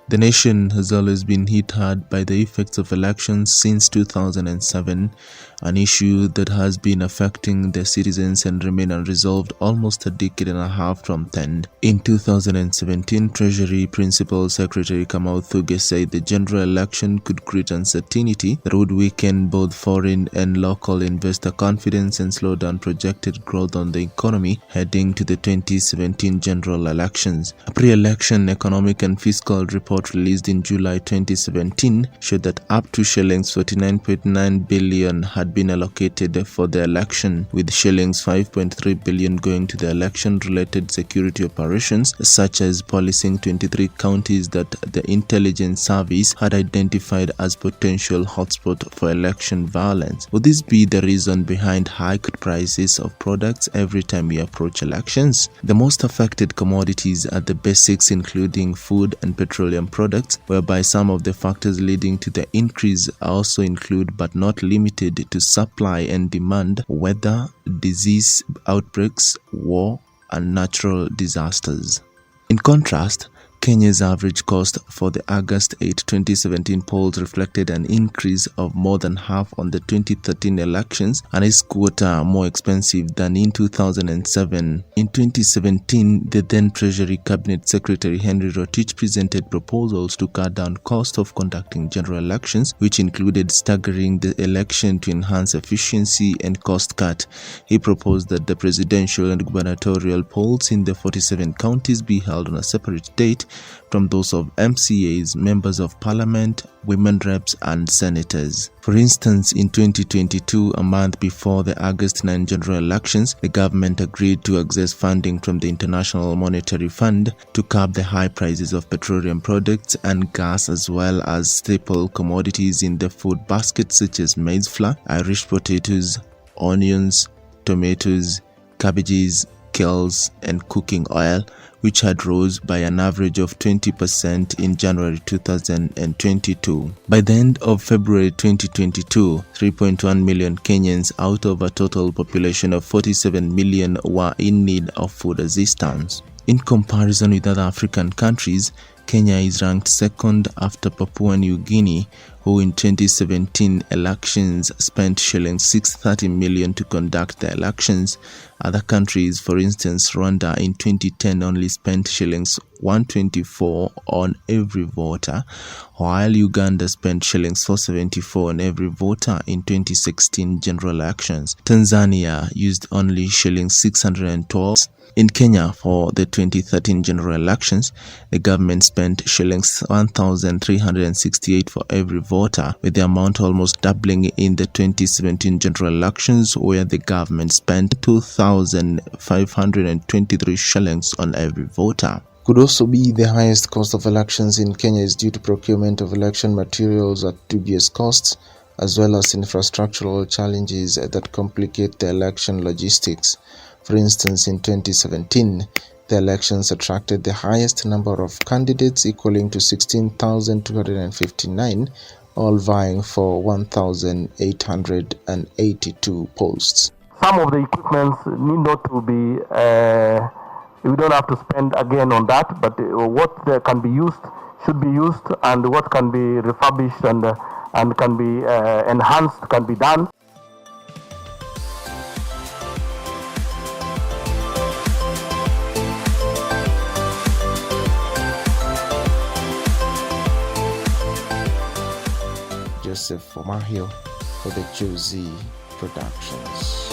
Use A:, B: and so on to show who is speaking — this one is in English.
A: The nation has always been hit hard by the effects of elections since 2007, an issue that has been affecting the citizens and remain unresolved almost a decade and a half from then. In 2017, Treasury Principal Secretary Kamau Thuge said the general election could create uncertainty that would weaken both foreign and local investor confidence and slow down projected growth on the economy heading to the 2017 general elections. A pre-election economic and fiscal report released in July 2017 showed that up to shillings 49.9 billion had been allocated for the election, with shillings 5.3 billion going to the election-related security operations, such as policing 23 counties that the intelligence service had identified as potential hotspot for election violence. Would this be the reason behind hiked prices of products every time we approach elections? The most affected commodities are the basics, including food and petroleum products, whereby some of the factors leading to the increase also include but not limited to supply and demand, weather, disease outbreaks, war, and natural disasters. In contrast, Kenya's average cost for the August 8, 2017 polls reflected an increase of more than half on the 2013 elections and is quarter more expensive than in 2007. In 2017, the then Treasury Cabinet Secretary Henry Rotich presented proposals to cut down cost of conducting general elections, which included staggering the election to enhance efficiency and cost cut. He proposed that the presidential and gubernatorial polls in the 47 counties be held on a separate date from those of MCAs, members of parliament, women reps, and senators. For instance, in 2022, a month before the August 9 general elections, the government agreed to access funding from the International Monetary Fund to curb the high prices of petroleum products and gas, as well as staple commodities in the food basket such as maize flour, Irish potatoes, onions, tomatoes, cabbages, kales, and cooking oil, which had rose by an average of 20% in January 2022. By the end of February 2022, 3.1 million Kenyans out of a total population of 47 million were in need of food assistance. In comparison with other African countries, Kenya is ranked second after Papua New Guinea, who in 2017 elections spent shillings 630 million to conduct the elections. Other countries, for instance Rwanda, in 2010 only spent shillings 124 on every voter, while Uganda spent shillings 474 on every voter in 2016 general elections. Tanzania used only shillings 612. In Kenya, for the 2013 general elections, the government spent shillings 1,368 for every voter, with the amount almost doubling in the 2017 general elections, where the government spent 2,523 shillings on every voter. Could also be the highest cost of elections in Kenya is due to procurement of election materials at dubious costs, as well as infrastructural challenges that complicate the election logistics. For instance, in 2017, the elections attracted the highest number of candidates, equaling to 16,259, all vying for 1,882 posts.
B: Some of the equipment need not to be, we don't have to spend again on that, but what can be used should be used, and what can be refurbished and can be enhanced can be done.
A: Joseph Omahio for the Josie Productions.